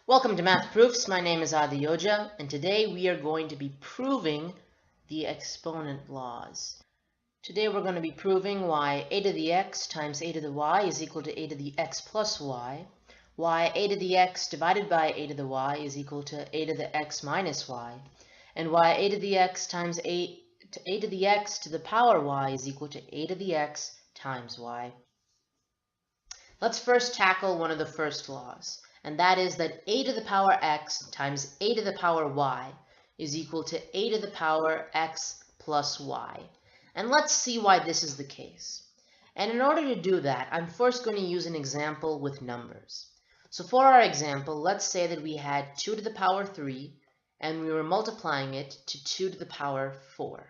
Welcome to Math Proofs. My name is Adiyoja, and today we are going to be proving the exponent laws. Today we're going to be proving why a to the x times a to the y is equal to a to the x plus y, why a to the x divided by a to the y is equal to a to the x minus y, and why a to the x times a to the x to the power y is equal to a to the x times y. Let's first tackle one of the first laws, and that is that a to the power x times a to the power y is equal to a to the power x plus y. And let's see why this is the case. And in order to do that, I'm first going to use an example with numbers. So for our example, let's say that we had 2 to the power 3, and we were multiplying it to 2 to the power 4.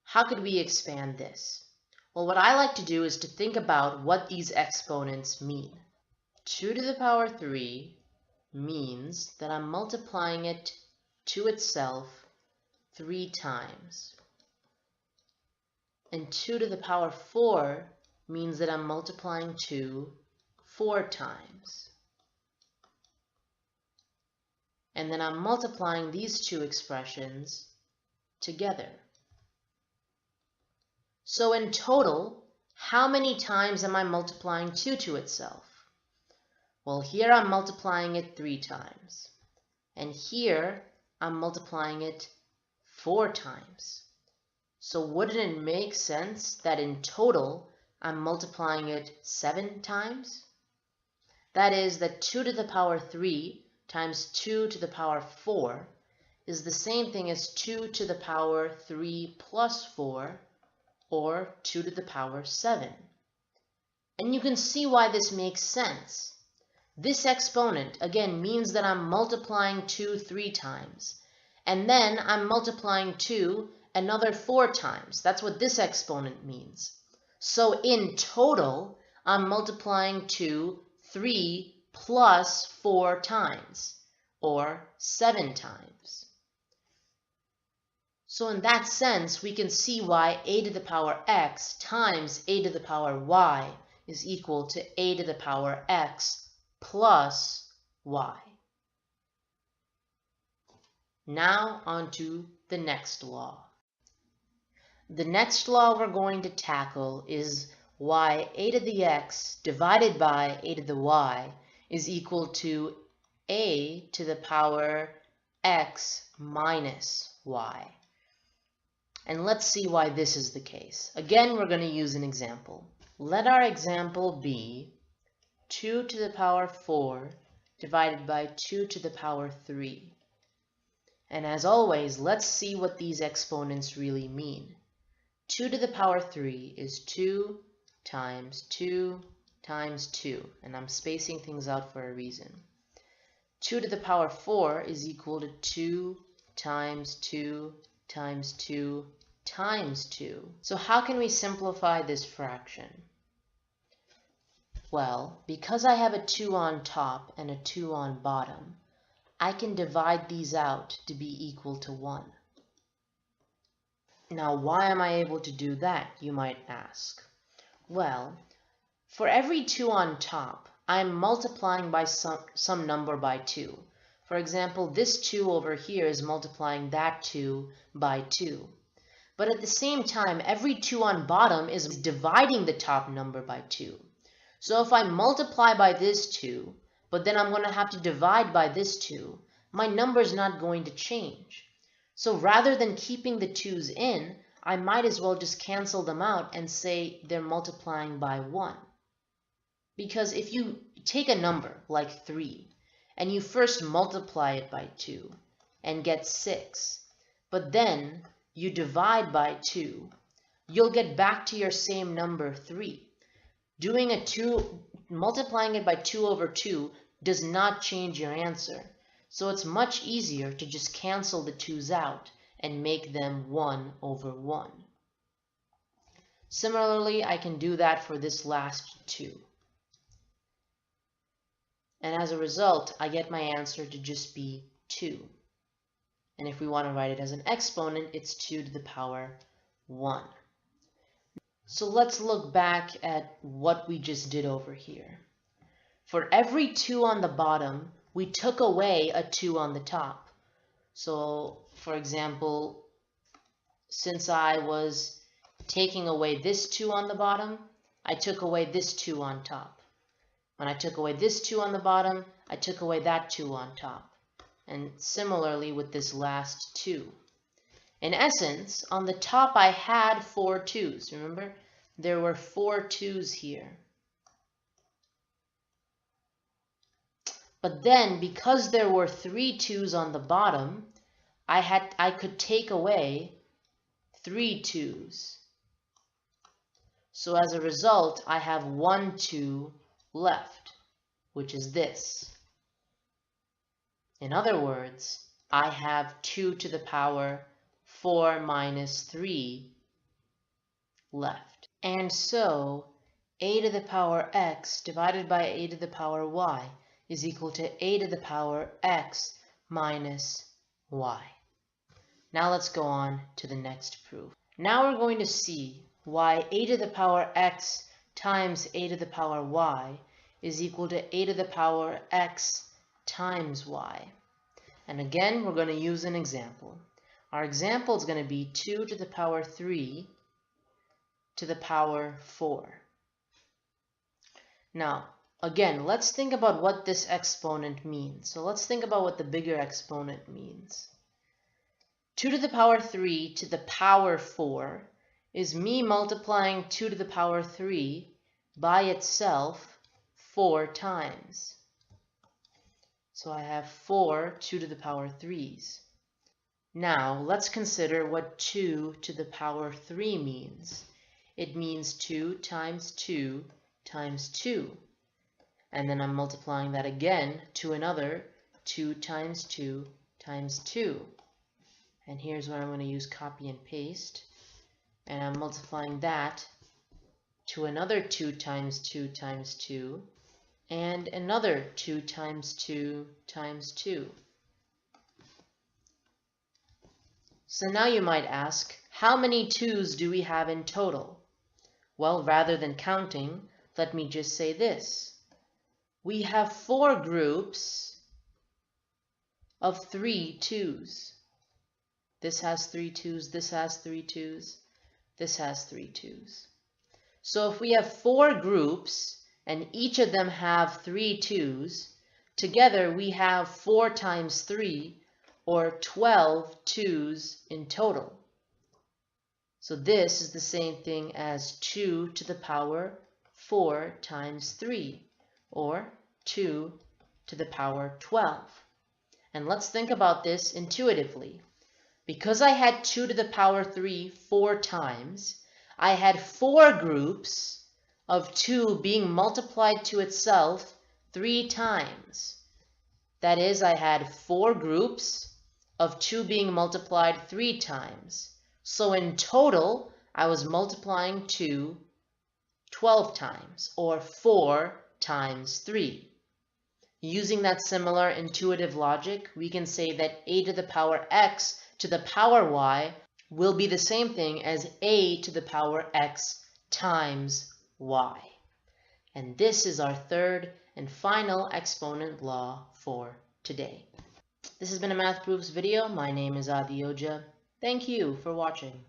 How could we expand this? Well, what I like to do is to think about what these exponents mean. 2 to the power 3 means that I'm multiplying it to itself 3 times. And 2 to the power 4 means that I'm multiplying 2 4 times. And then I'm multiplying these two expressions together. So in total, how many times am I multiplying 2 to itself? Well, here I'm multiplying it 3 times. And here I'm multiplying it 4 times. So wouldn't it make sense that in total I'm multiplying it 7 times? That is that 2 to the power 3 times 2 to the power 4 is the same thing as 2 to the power 3 plus 4, or 2 to the power 7. And you can see why this makes sense. This exponent, again, means that I'm multiplying 2 3 times. And then I'm multiplying 2 another 4 times. That's what this exponent means. So in total, I'm multiplying 2 3 plus 4 times, or 7 times. So in that sense, we can see why a to the power x times a to the power y is equal to a to the power x plus y. Now on to the next law. The next law we're going to tackle is why a to the x divided by a to the y is equal to a to the power x minus y. And let's see why this is the case. Again, we're going to use an example. Let our example be 2 to the power 4 divided by 2 to the power 3. And as always, let's see what these exponents really mean. 2 to the power 3 is 2 times 2 times 2. And I'm spacing things out for a reason. 2 to the power 4 is equal to 2 times 2 times 2 times 2. So how can we simplify this fraction? Well, because I have a 2 on top and a 2 on bottom, I can divide these out to be equal to 1. Now, why am I able to do that, you might ask? Well, for every 2 on top, I'm multiplying by some number by 2. For example, this 2 over here is multiplying that 2 by 2. But at the same time, every 2 on bottom is dividing the top number by 2. So if I multiply by this 2, but then I'm going to have to divide by this 2, my number is not going to change. So rather than keeping the 2's in, I might as well just cancel them out and say they're multiplying by 1. Because if you take a number like 3, and you first multiply it by 2 and get 6, but then you divide by 2, you'll get back to your same number 3. Multiplying it by 2 over 2 does not change your answer. So it's much easier to just cancel the 2's out and make them 1 over 1. Similarly, I can do that for this last 2. And as a result, I get my answer to just be 2. And if we want to write it as an exponent, it's 2 to the power 1. So let's look back at what we just did over here. For every 2 on the bottom, we took away a 2 on the top. So, for example, since I was taking away this 2 on the bottom, I took away this 2 on top. When I took away this 2 on the bottom, I took away that 2 on top. And similarly with this last 2. In essence, on the top I had 4 2's. Remember? There were 4 2's here. But then, because there were 3 2's on the bottom, I could take away 3 2's. So as a result, I have 1 2 left, which is this. In other words, I have 2 to the power 4 minus 3 left. And so, a to the power x divided by a to the power y is equal to a to the power x minus y. Now let's go on to the next proof. Now we're going to see why a to the power x times a to the power y is equal to a to the power x times y. And again, we're going to use an example. Our example is going to be 2 to the power 3 to the power 4. Now, again, let's think about what this exponent means. So let's think about what the bigger exponent means. 2 to the power 3 to the power 4 is me multiplying 2 to the power 3 by itself 4 times. So I have 4 2 to the power 3's. Now, let's consider what 2 to the power 3 means. It means 2 times 2 times 2. And then I'm multiplying that again to another 2 times 2 times 2. And here's where I'm going to use copy and paste. And I'm multiplying that to another 2 times 2 times 2. And another 2 times 2 times 2. So now you might ask, how many 2's do we have in total? Well, rather than counting, let me just say this. We have 4 groups of 3 2's. This has 3 2's, this has 3 2's, this has 3 2's. So if we have 4 groups, and each of them have 3 2's, together we have 4 times 3, or 12 2's in total. So this is the same thing as 2 to the power 4 times 3, or 2 to the power 12. And let's think about this intuitively. Because I had 2 to the power 3 4 times, I had 4 groups of 2 being multiplied to itself 3 times. That is, I had 4 groups of 2 being multiplied 3 times. So in total, I was multiplying 2 12 times, or 4 times 3. Using that similar intuitive logic, we can say that a to the power x to the power y will be the same thing as a to the power x times y. And this is our third and final exponent law for today. This has been a Math Proofs video. My name is Adioja. Thank you for watching.